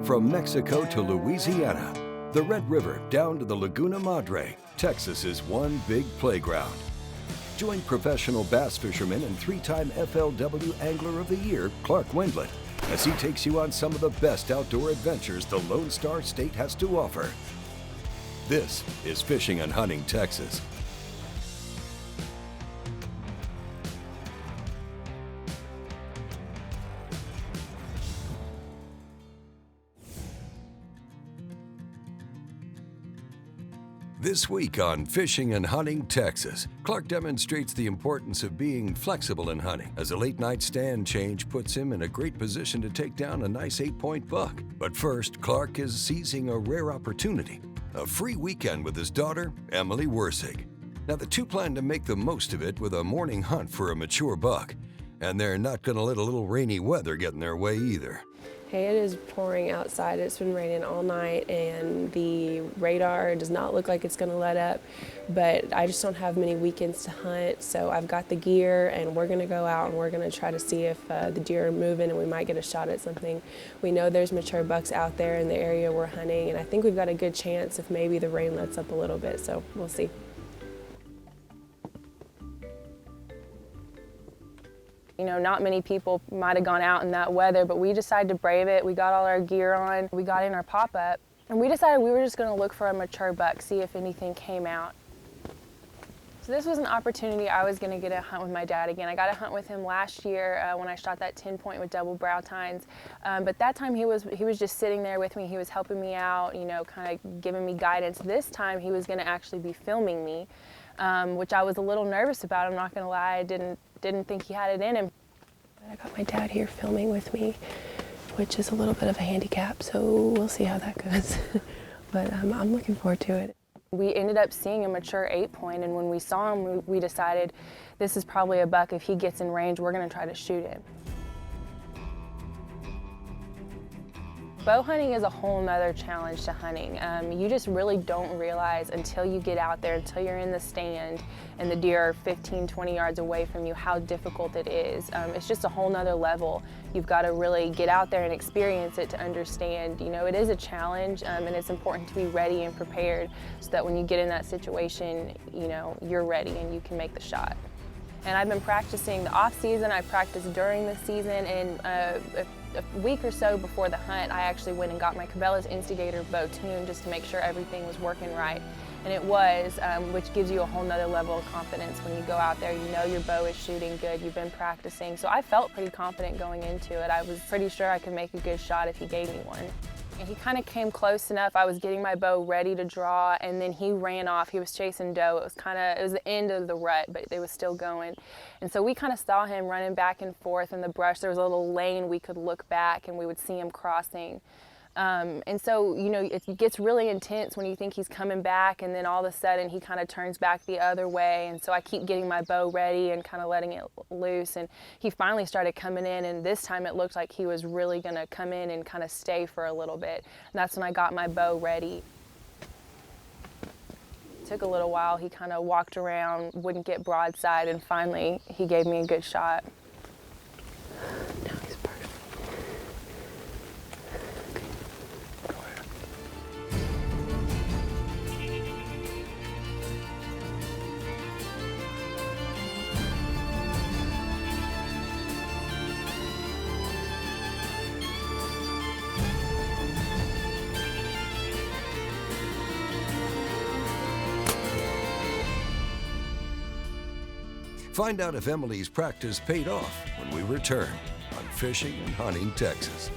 From Mexico to Louisiana, the Red River down to the Laguna Madre, Texas is one big playground. Join professional bass fisherman and three-time FLW Angler of the Year, Clark Wendlandt, as he takes you on some of the best outdoor adventures the Lone Star State has to offer. This is Fishing and Hunting Texas. This week on Fishing and Hunting Texas, Clark demonstrates the importance of being flexible in hunting, as a late-night stand change puts him in a great position to take down a nice 8-point buck. But first, Clark is seizing a rare opportunity, a free weekend with his daughter, Emily Wursig. Now, the two plan to make the most of it with a morning hunt for a mature buck, and they're not going to let a little rainy weather get in their way either. Hey, it is pouring outside. It's been raining all night and the radar does not look like it's going to let up, but I just don't have many weekends to hunt, so I've got the gear and we're going to go out and we're going to try to see if the deer are moving and we might get a shot at something. We know there's mature bucks out there in the area we're hunting, and I think we've got a good chance if maybe the rain lets up a little bit, so we'll see. You know, not many people might have gone out in that weather, but we decided to brave it. We got all our gear on, we got in our pop-up, and we decided we were just gonna look for a mature buck, see if anything came out. So this was an opportunity I was gonna get a hunt with my dad again. I got a hunt with him last year when I shot that 10-point with double brow tines, but that time he was just sitting there with me. He was helping me out, you know, kind of giving me guidance. This time he was gonna actually be filming me, which I was a little nervous about, I'm not gonna lie. I didn't think he had it in him. I got my dad here filming with me, which is a little bit of a handicap, so we'll see how that goes. But I'm looking forward to it. We ended up seeing a mature 8-point, and when we saw him, we decided this is probably a buck. If he gets in range, we're gonna try to shoot him. Bow hunting is a whole nother challenge to hunting. You just really don't realize until you get out there, until you're in the stand and the deer are 15, 20 yards away from you, how difficult it is. It's just a whole nother level. You've got to really get out there and experience it to understand, you know, it is a challenge, and it's important to be ready and prepared so that when you get in that situation, you know, you're ready and you can make the shot. And I've been practicing the off season, I practiced during the season, and a week or so before the hunt, I actually went and got my Cabela's Instigator bow tuned just to make sure everything was working right. And it was, which gives you a whole nother level of confidence when you go out there. You know your bow is shooting good, you've been practicing. So I felt pretty confident going into it. I was pretty sure I could make a good shot if he gave me one. And he kind of came close enough. I was getting my bow ready to draw, and then he ran off. He was chasing doe. It was the end of the rut, but they was still going. And so we kind of saw him running back and forth in the brush. There was a little lane we could look back and we would see him crossing. And so, you know, it gets really intense when you think he's coming back, and then all of a sudden he kind of turns back the other way. And so I keep getting my bow ready and kind of letting it loose. And he finally started coming in, and this time it looked like he was really going to come in and kind of stay for a little bit. And that's when I got my bow ready. It took a little while. He kind of walked around, wouldn't get broadside, and finally he gave me a good shot. Now he's perfect. Find out if Emily's practice paid off when we return on Fishing and Hunting Texas.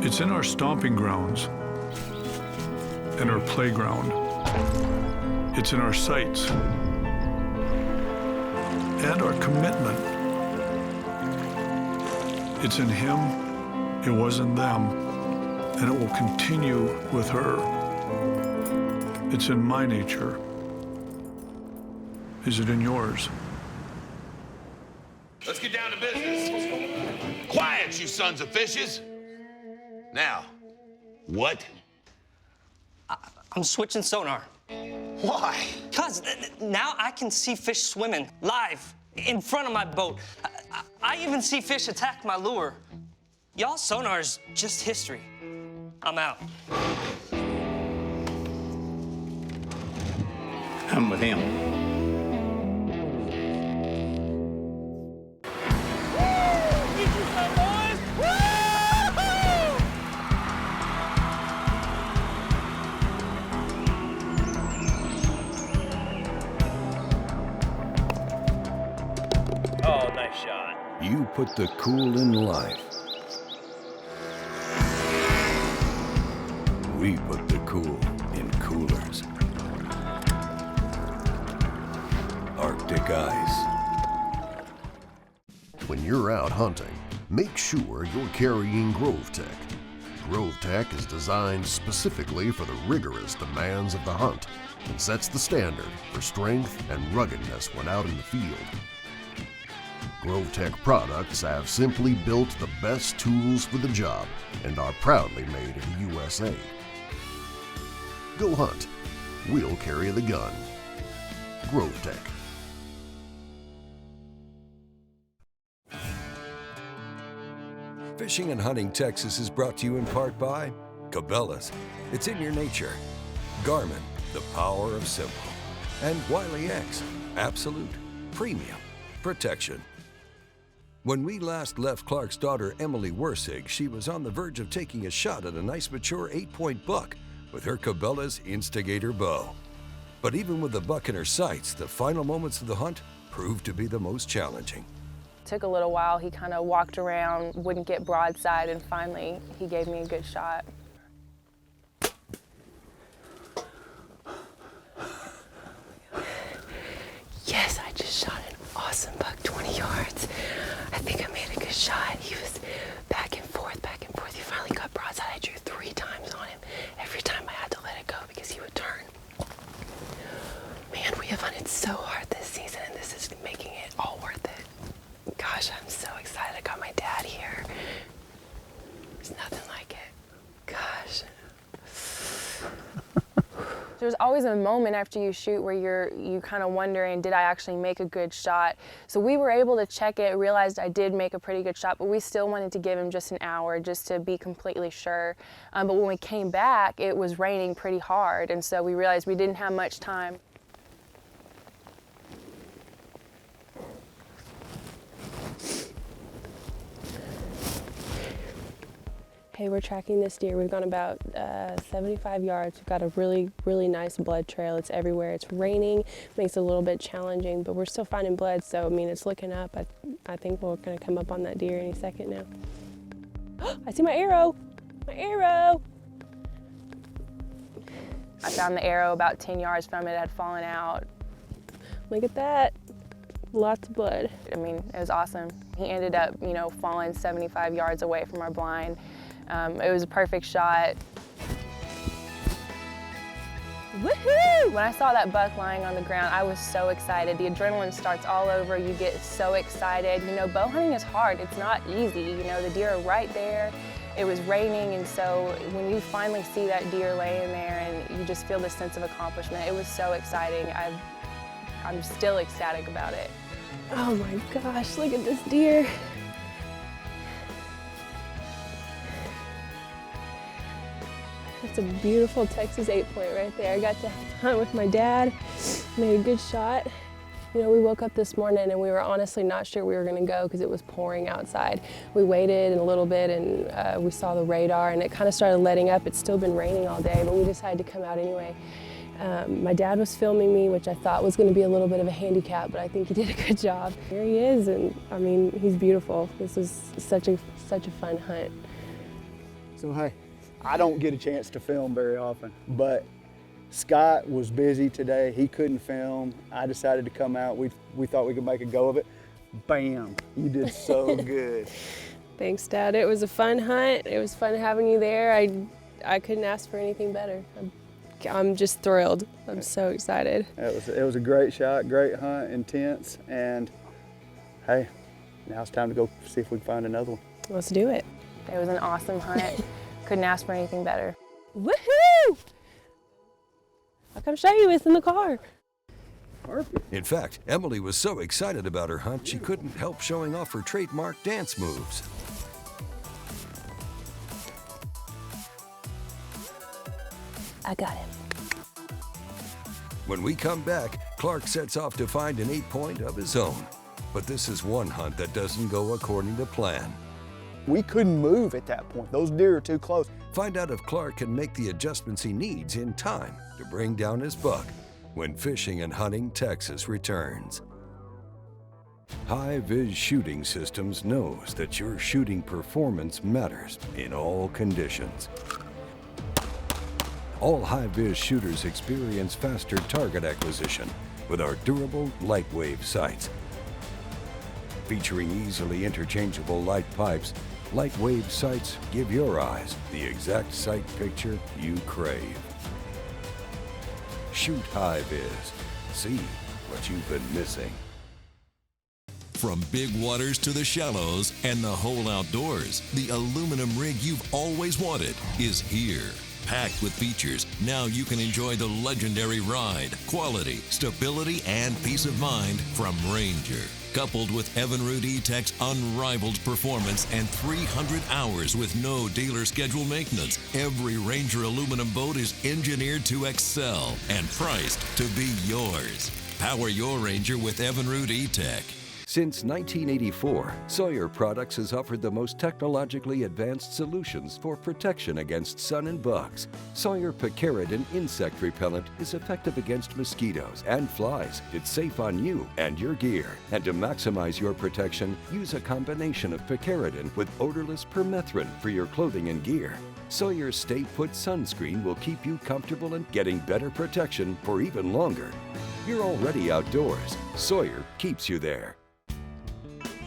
It's in our stomping grounds and our playground. It's in our sights and our commitment. It's in him. It was in them, and it will continue with her. It's in my nature. Is it in yours? Let's get down to business. Quiet, you sons of fishes. Now, what? I'm switching sonar. Why? Because now I can see fish swimming live in front of my boat. I even see fish attack my lure. Y'all's sonar is just history. I'm out. I'm with him. Oh, nice shot. You put the cool in life. We put the cool in coolers. Arctic ice. When you're out hunting, make sure you're carrying GroveTech. GroveTech is designed specifically for the rigorous demands of the hunt and sets the standard for strength and ruggedness when out in the field. GroveTech products have simply built the best tools for the job and are proudly made in the USA. Go hunt. We'll carry the gun. GroveTech. Fishing and Hunting Texas is brought to you in part by Cabela's. It's in your nature. Garmin, the power of simple. And Wiley X, absolute, premium, protection. When we last left Clark's daughter Emily Wersig, she was on the verge of taking a shot at a nice mature 8-point buck with her Cabela's Instigator bow. But even with the buck in her sights, the final moments of the hunt proved to be the most challenging. Took a little while. He kind of walked around, wouldn't get broadside, and finally he gave me a good shot. Yes, I just shot an awesome buck, 20 yards. I think I made a good shot. He was back and forth, back and forth. He finally got broadside. I drew 3 times on him. Every time I had to let it go because he would turn. Man, we have hunted so hard this season, and this is making it all worth it. Gosh, I'm so excited. I got my dad here. There's nothing like it. Gosh. There's always a moment after you shoot where you kind of wondering, did I actually make a good shot? So we were able to check it, realized I did make a pretty good shot, but we still wanted to give him just an hour just to be completely sure. But when we came back, it was raining pretty hard, and so we realized we didn't have much time. Hey, we're tracking this deer. We've gone about 75 yards. We've got a really, really nice blood trail. It's everywhere. It's raining, makes it a little bit challenging, but we're still finding blood, so I mean, it's looking up. I think we're gonna come up on that deer any second now. I see my arrow! My arrow! I found the arrow about 10 yards from it. It had fallen out. Look at that. Lots of blood. I mean, it was awesome. He ended up, falling 75 yards away from our blind. It was a perfect shot. Woohoo! When I saw that buck lying on the ground, I was so excited. The adrenaline starts all over. You get so excited. Bow hunting is hard. It's not easy. The deer are right there. It was raining, and so when you finally see that deer laying there and you just feel this sense of accomplishment, it was so exciting. I'm still ecstatic about it. Oh my gosh, look at this deer. That's a beautiful Texas 8-point right there. I got to hunt with my dad, made a good shot. We woke up this morning and we were honestly not sure we were gonna go because it was pouring outside. We waited in a little bit and we saw the radar and it kind of started letting up. It's still been raining all day, but we decided to come out anyway. My dad was filming me, which I thought was going to be a little bit of a handicap, but I think he did a good job. Here he is, and I mean, he's beautiful. This is such a fun hunt. So hey, I don't get a chance to film very often, but Scott was busy today. He couldn't film. I decided to come out. We thought we could make a go of it. Bam! You did so good. Thanks, Dad. It was a fun hunt. It was fun having you there. I couldn't ask for anything better. I'm just thrilled. I'm so excited. It was a great shot, great hunt, intense, and hey, now it's time to go see if we can find another one. Let's do it. It was an awesome hunt. Couldn't ask for anything better. Woohoo! I'll come show you. It's in the car. Perfect. In fact, Emily was so excited about her hunt, she couldn't help showing off her trademark dance moves. I got him. When we come back, Clark sets off to find an 8-point of his own. But this is one hunt that doesn't go according to plan. We couldn't move at that point. Those deer are too close. Find out if Clark can make the adjustments he needs in time to bring down his buck when Fishing and Hunting Texas returns. High-Vis Shooting Systems knows that your shooting performance matters in all conditions. All high-vis shooters experience faster target acquisition with our durable light wave sights. Featuring easily interchangeable light pipes, light wave sights give your eyes the exact sight picture you crave. Shoot high-vis. See what you've been missing. From big waters to the shallows and the whole outdoors, the aluminum rig you've always wanted is here. Packed with features, now you can enjoy the legendary ride, quality, stability, and peace of mind from Ranger. Coupled with Evinrude E-Tech's unrivaled performance and 300 hours with no dealer schedule maintenance, every Ranger aluminum boat is engineered to excel and priced to be yours. Power your Ranger with Evinrude E-Tech. Since 1984, Sawyer Products has offered the most technologically advanced solutions for protection against sun and bugs. Sawyer Picaridin insect repellent is effective against mosquitoes and flies. It's safe on you and your gear. And to maximize your protection, use a combination of Picaridin with odorless permethrin for your clothing and gear. Sawyer Stay Put sunscreen will keep you comfortable and getting better protection for even longer. You're already outdoors. Sawyer keeps you there.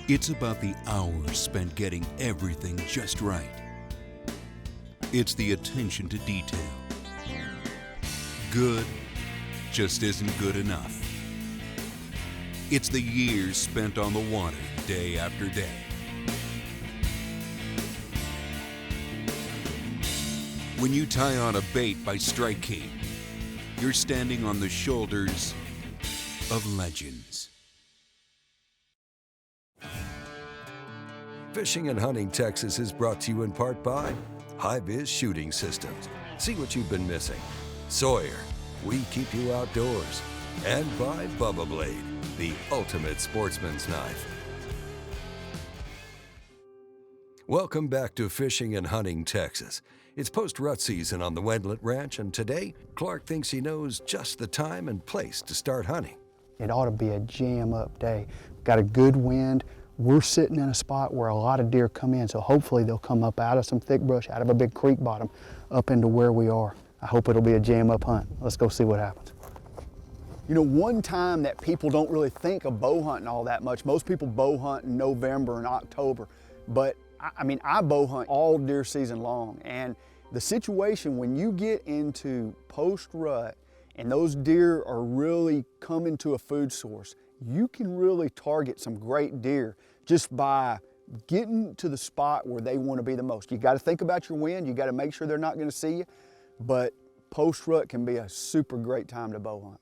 It's about the hours spent getting everything just right. It's the attention to detail. Good just isn't good enough. It's the years spent on the water day after day. When you tie on a bait by Strike King, you're standing on the shoulders of legends. Fishing and Hunting Texas is brought to you in part by High-Vis Shooting Systems. See what you've been missing. Sawyer, we keep you outdoors. And by Bubba Blade, the ultimate sportsman's knife. Welcome back to Fishing and Hunting Texas. It's post-rut season on the Wendlandt Ranch, and today, Clark thinks he knows just the time and place to start hunting. It ought to be a jam-up day. Got a good wind. We're sitting in a spot where a lot of deer come in, so hopefully they'll come up out of some thick brush, out of a big creek bottom, up into where we are. I hope it'll be a jam-up hunt. Let's go see what happens. You know, one time that people don't really think of bow hunting all that much, most people bow hunt in November and October, but I mean, I bow hunt all deer season long, and the situation when you get into post-rut and those deer are really coming to a food source, you can really target some great deer just by getting to the spot where they want to be the most. You got to think about your wind, you got to make sure they're not going to see you, but post-rut can be a super great time to bow hunt.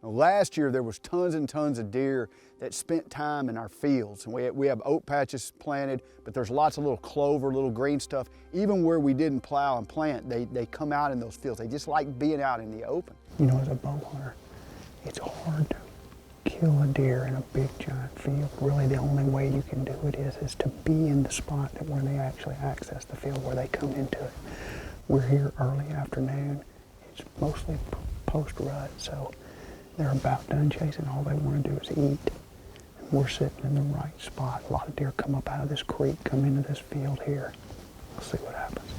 Now, last year there was tons and tons of deer that spent time in our fields. And we have oat patches planted, but there's lots of little clover, little green stuff. Even where we didn't plow and plant, they come out in those fields. They just like being out in the open. You know, as a bow hunter, it's hard to kill a deer in a big giant field. Really the only way you can do it is to be in the spot where they actually access the field, where they come into it. We're here early afternoon. It's mostly post-rut, so they're about done chasing. All they want to do is eat. And we're sitting in the right spot. A lot of deer come up out of this creek, come into this field here. We'll see what happens.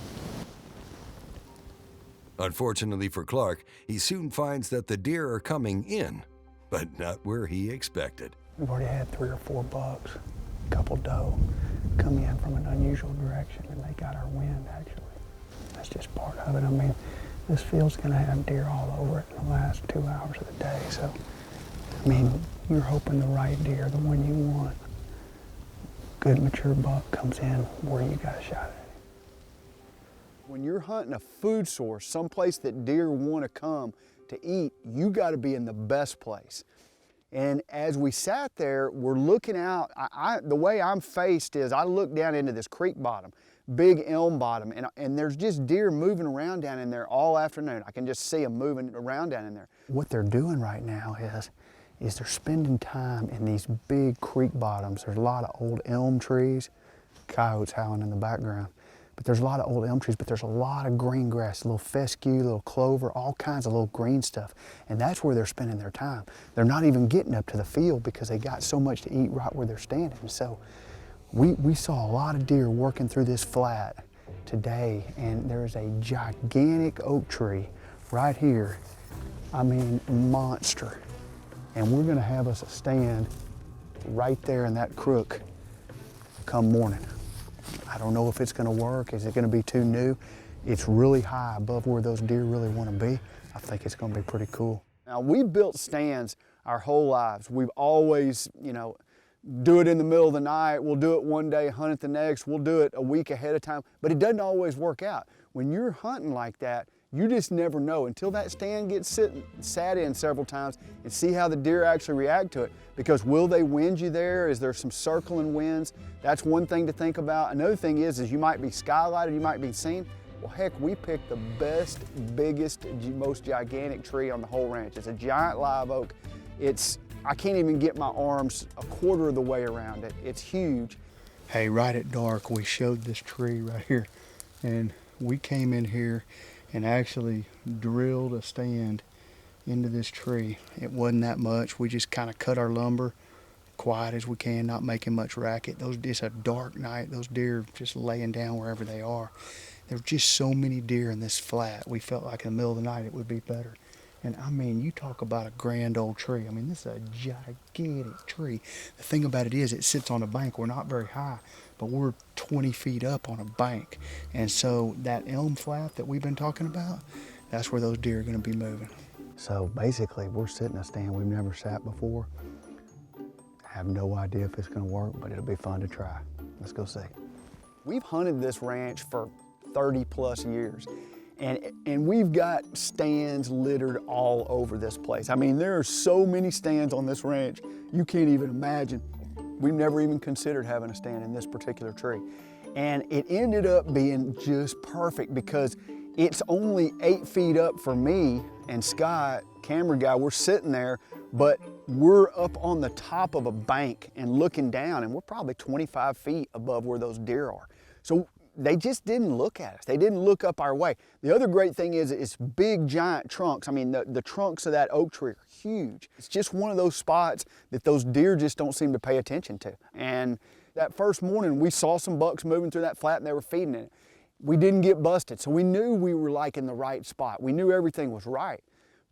Unfortunately for Clark, he soon finds that the deer are coming in, but not where he expected. We've already had 3 or 4 bucks, a couple doe, come in from an unusual direction, and they got our wind, actually. That's just part of it. I mean, this field's gonna have deer all over it in the last 2 hours of the day, so, I mean, you're hoping the right deer, the one you want. Good mature buck comes in where you got a shot at it. When you're hunting a food source, someplace that deer want to come to eat, you got to be in the best place. And as we sat there, we're looking out. The way I'm faced is I look down into this creek bottom, big elm bottom, and there's just deer moving around down in there all afternoon. I can just see them moving around down in there. What they're doing right now is they're spending time in these big creek bottoms. There's a lot of old elm trees, coyotes howling in the background. But there's a lot of old elm trees, but there's a lot of green grass, little fescue, little clover, all kinds of little green stuff. And that's where they're spending their time. They're not even getting up to the field because they got so much to eat right where they're standing. And so we saw a lot of deer working through this flat today, and there's a gigantic oak tree right here. I mean, monster. And we're gonna have us a stand right there in that crook come morning. I don't know if it's gonna work. Is it gonna be too new? It's really high above where those deer really wanna be. I think it's gonna be pretty cool. Now, we built stands our whole lives. We've always, do it in the middle of the night. We'll do it one day, hunt it the next. We'll do it a week ahead of time, but it doesn't always work out. When you're hunting like that, you just never know until that stand gets sat in several times and see how the deer actually react to it. Because will they wind you there? Is there some circling winds? That's one thing to think about. Another thing is you might be skylighted, you might be seen. Well, heck, we picked the best, biggest, most gigantic tree on the whole ranch. It's a giant live oak. I can't even get my arms a quarter of the way around it. It's huge. Hey, right at dark, we showed this tree right here, and we came in here and actually drilled a stand into this tree. It wasn't that much. We just kind of cut our lumber quiet as we can, not making much racket. It's a dark night. Those deer just laying down wherever they are. There's just so many deer in this flat. We felt like in the middle of the night it would be better. And I mean, you talk about a grand old tree. I mean, this is a gigantic tree. The thing about it is it sits on a bank. We're not very high, but we're 20 feet up on a bank. And so that elm flat that we've been talking about, that's where those deer are gonna be moving. So basically, we're sitting in a stand we've never sat before. I have no idea if it's gonna work, but it'll be fun to try. Let's go see. We've hunted this ranch for 30 plus years. And we've got stands littered all over this place. I mean, there are so many stands on this ranch, you can't even imagine. We've never even considered having a stand in this particular tree. And it ended up being just perfect because it's only 8 feet up for me and Scott, camera guy. We're sitting there, but we're up on the top of a bank and looking down, and we're probably 25 feet above where those deer are. So they just didn't look at us. They didn't look up our way. The other great thing is it's big, giant trunks. I mean, the trunks of that oak tree are huge. It's just one of those spots that those deer just don't seem to pay attention to. And that first morning, we saw some bucks moving through that flat and they were feeding in it. We didn't get busted, so we knew we were like in the right spot. We knew everything was right,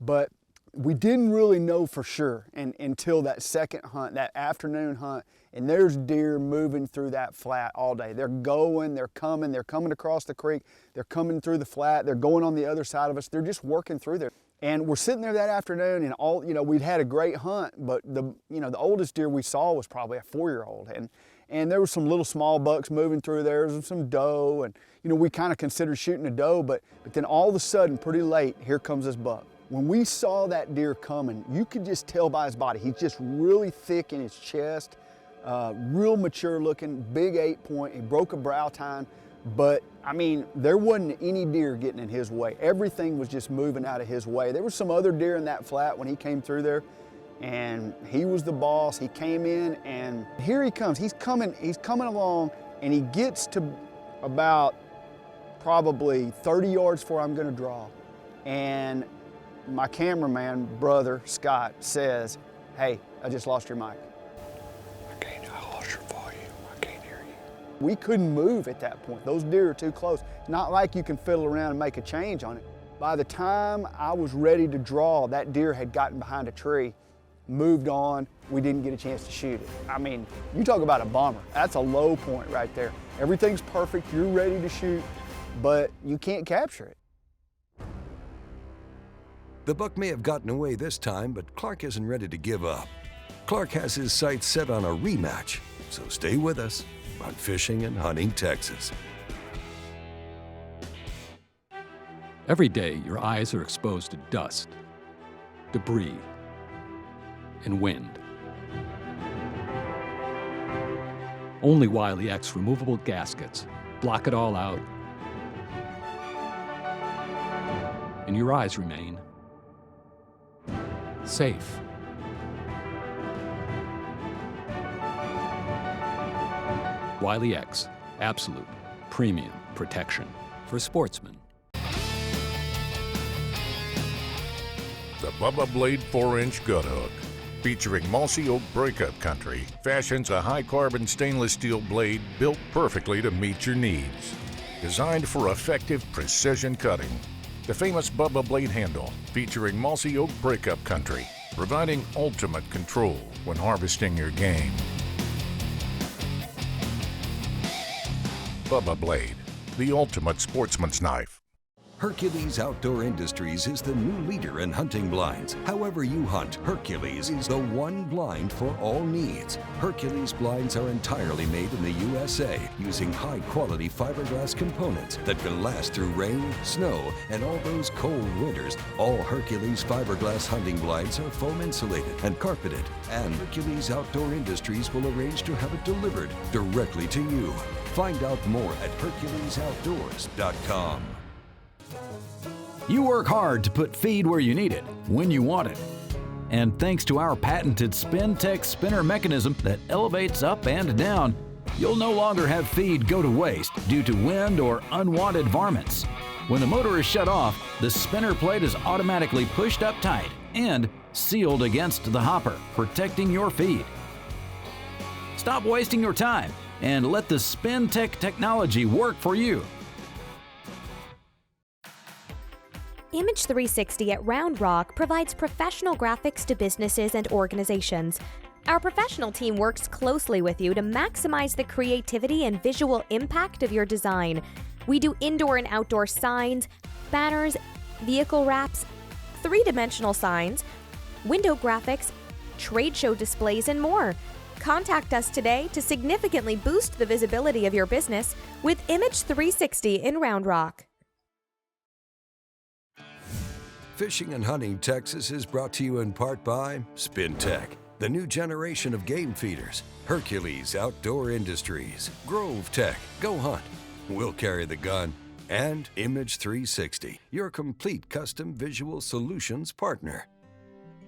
but we didn't really know for sure until that second hunt, that afternoon hunt, and there's deer moving through that flat all day. They're going, they're coming across the creek, they're coming through the flat, they're going on the other side of us, they're just working through there. And we're sitting there that afternoon and we'd had a great hunt, but the oldest deer we saw was probably a 4-year-old. And there were some little small bucks moving through there, some doe, and we kind of considered shooting a doe, but then all of a sudden, pretty late, here comes this buck. When we saw that deer coming, you could just tell by his body. He's just really thick in his chest, real mature looking, big 8-point. He broke a brow tine, but I mean, there wasn't any deer getting in his way. Everything was just moving out of his way. There were some other deer in that flat when he came through there, and he was the boss. He came in, and here he comes. He's coming along, and he gets to about probably 30 yards before I'm gonna draw. And my cameraman brother, Scott, says, "Hey, I just lost your mic." I lost your volume, I can't hear you. We couldn't move at that point. Those deer are too close. It's not like you can fiddle around and make a change on it. By the time I was ready to draw, that deer had gotten behind a tree, moved on, we didn't get a chance to shoot it. I mean, you talk about a bummer. That's a low point right there. Everything's perfect, you're ready to shoot, but you can't capture it. The buck may have gotten away this time, but Clark isn't ready to give up. Clark has his sights set on a rematch, so stay with us on Fishing and Hunting Texas. Every day, your eyes are exposed to dust, debris, and wind. Only Wiley X removable gaskets block it all out, and your eyes remain safe. Wiley X, absolute premium protection for sportsmen. The Bubba Blade 4-inch gut hook, featuring mossy oak breakup country, fashions a high-carbon stainless steel blade built perfectly to meet your needs. Designed for effective precision cutting, the famous Bubba Blade handle, featuring mossy oak breakup country, providing ultimate control when harvesting your game. Bubba Blade, the ultimate sportsman's knife. Hercules Outdoor Industries is the new leader in hunting blinds. However you hunt, Hercules is the one blind for all needs. Hercules blinds are entirely made in the USA using high-quality fiberglass components that can last through rain, snow, and all those cold winters. All Hercules fiberglass hunting blinds are foam insulated and carpeted, and Hercules Outdoor Industries will arrange to have it delivered directly to you. Find out more at HerculesOutdoors.com. You work hard to put feed where you need it, when you want it. And thanks to our patented SpinTech spinner mechanism that elevates up and down, you'll no longer have feed go to waste due to wind or unwanted varmints. When the motor is shut off, the spinner plate is automatically pushed up tight and sealed against the hopper, protecting your feed. Stop wasting your time and let the SpinTech technology work for you. Image 360 at Round Rock provides professional graphics to businesses and organizations. Our professional team works closely with you to maximize the creativity and visual impact of your design. We do indoor and outdoor signs, banners, vehicle wraps, three-dimensional signs, window graphics, trade show displays, and more. Contact us today to significantly boost the visibility of your business with Image 360 in Round Rock. Fishing and Hunting Texas is brought to you in part by SpinTech, the new generation of game feeders, Hercules Outdoor Industries, Grove Tech, Go Hunt, We'll Carry the Gun, and Image 360, your complete custom visual solutions partner.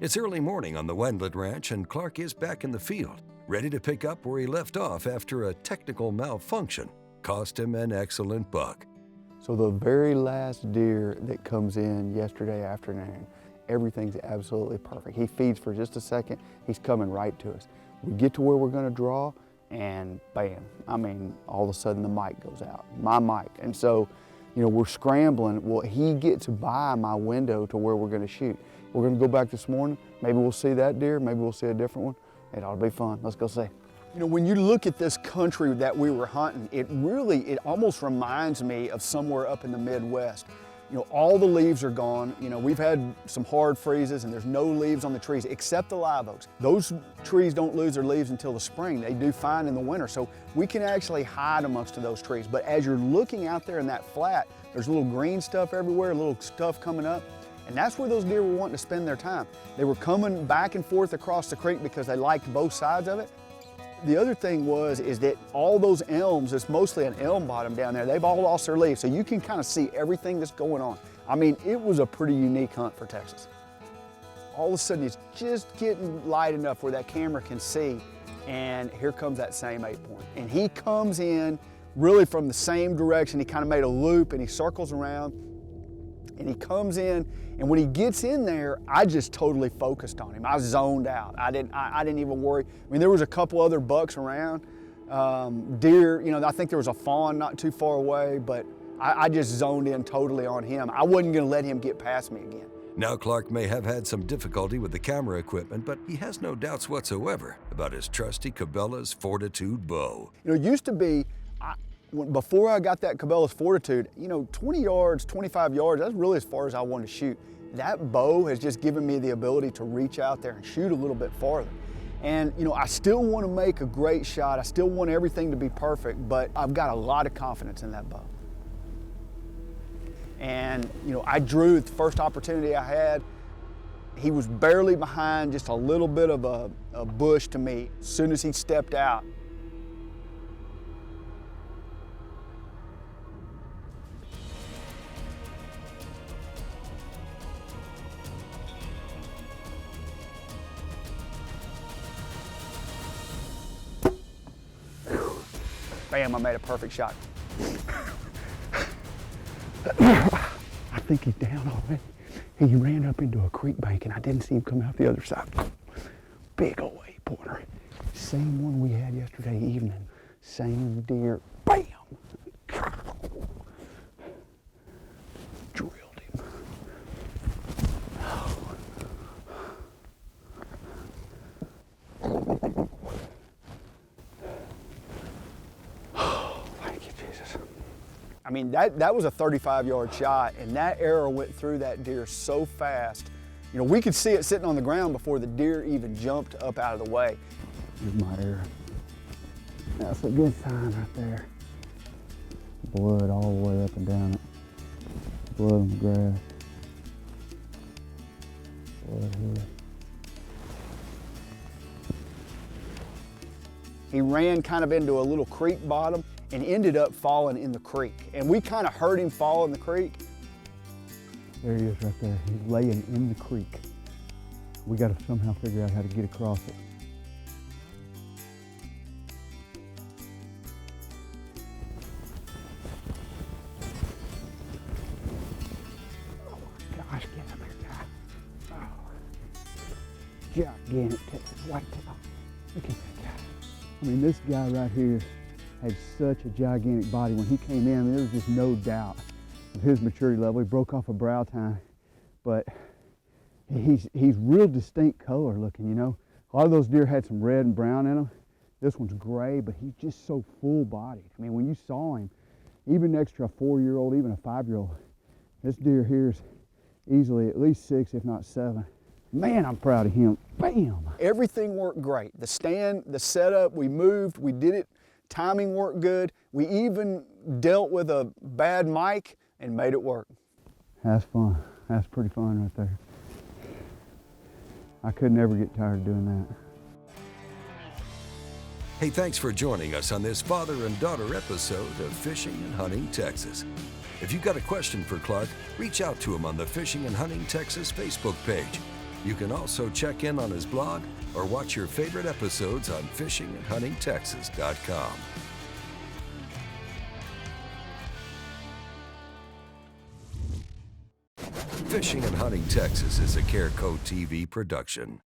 It's early morning on the Wendlandt Ranch, and Clark is back in the field, ready to pick up where he left off after a technical malfunction cost him an excellent buck. So the very last deer that comes in yesterday afternoon, everything's absolutely perfect. He feeds for just a second, he's coming right to us. We get to where we're gonna draw, and bam, I mean, all of a sudden the mic goes out, my mic. And so, you know, we're scrambling. Well, he gets by my window to where we're gonna shoot. We're gonna go back this morning, maybe we'll see that deer, maybe we'll see a different one. It ought to be fun, let's go see. You know, when you look at this country that we were hunting, it almost reminds me of somewhere up in the Midwest. You know, all the leaves are gone. You know, we've had some hard freezes and there's no leaves on the trees except the live oaks. Those trees don't lose their leaves until the spring. They do fine in the winter, so we can actually hide amongst those trees. But as you're looking out there in that flat, there's little green stuff everywhere, little stuff coming up. And that's where those deer were wanting to spend their time. They were coming back and forth across the creek because they liked both sides of it. The other thing is that all those elms, it's mostly an elm bottom down there, they've all lost their leaves, so you can kind of see everything that's going on. I mean, it was a pretty unique hunt for Texas. All of a sudden, it's just getting light enough where that camera can see, and here comes that same 8-point. And he comes in really from the same direction. He kind of made a loop, and he circles around, and he comes in, and when he gets in there, I just totally focused on him. I zoned out. I didn't even worry. I mean, there was a couple other bucks around. Deer, you know, I think there was a fawn not too far away, but I just zoned in totally on him. I wasn't gonna let him get past me again. Now Clark may have had some difficulty with the camera equipment, but he has no doubts whatsoever about his trusty Cabela's Fortitude bow. You know, it used to be, before I got that Cabela's Fortitude, you know, 20 yards, 25 yards, that's really as far as I wanted to shoot. That bow has just given me the ability to reach out there and shoot a little bit farther. And, you know, I still want to make a great shot. I still want everything to be perfect, but I've got a lot of confidence in that bow. And, you know, I drew the first opportunity I had. He was barely behind just a little bit of a bush to me. As soon as he stepped out, bam, I made a perfect shot. I think he's down already. He ran up into a creek bank and I didn't see him come out the other side. Big old 8-pointer. Same one we had yesterday evening. Same deer. Bam! Drilled him. Thank you, Jesus. I mean, that was a 35-yard shot, and that arrow went through that deer so fast. You know, we could see it sitting on the ground before the deer even jumped up out of the way. Here's my arrow. That's a good sign right there. Blood all the way up and down it. Blood on the grass. Blood here. He ran kind of into a little creek bottom and ended up falling in the creek. And we kind of heard him fall in the creek. There he is right there. He's laying in the creek. We got to somehow figure out how to get across it. Oh my gosh, get him there, guy. Oh. Gigantic Texas whitetail. Look at that guy. I mean, this guy right here had such a gigantic body. When he came in, I mean, there was just no doubt of his maturity level. He broke off a brow tine, but he's real distinct color looking, you know. A lot of those deer had some red and brown in them. This one's gray, but he's just so full-bodied. I mean, when you saw him, even next to a 4-year-old, even a 5-year-old, this deer here is easily at least 6, if not 7. Man, I'm proud of him. Bam! Everything worked great. The stand, the setup, we moved, we did it. Timing worked good. We even dealt with a bad mic and made it work. That's fun. That's pretty fun right there. I could never get tired of doing that. Hey, thanks for joining us on this father and daughter episode of Fishing and Hunting Texas. If you've got a question for Clark, reach out to him on the Fishing and Hunting Texas Facebook page. You can also check in on his blog or watch your favorite episodes on fishandhuntingtexas.com. Fishing and Hunting Texas is a Careco TV production.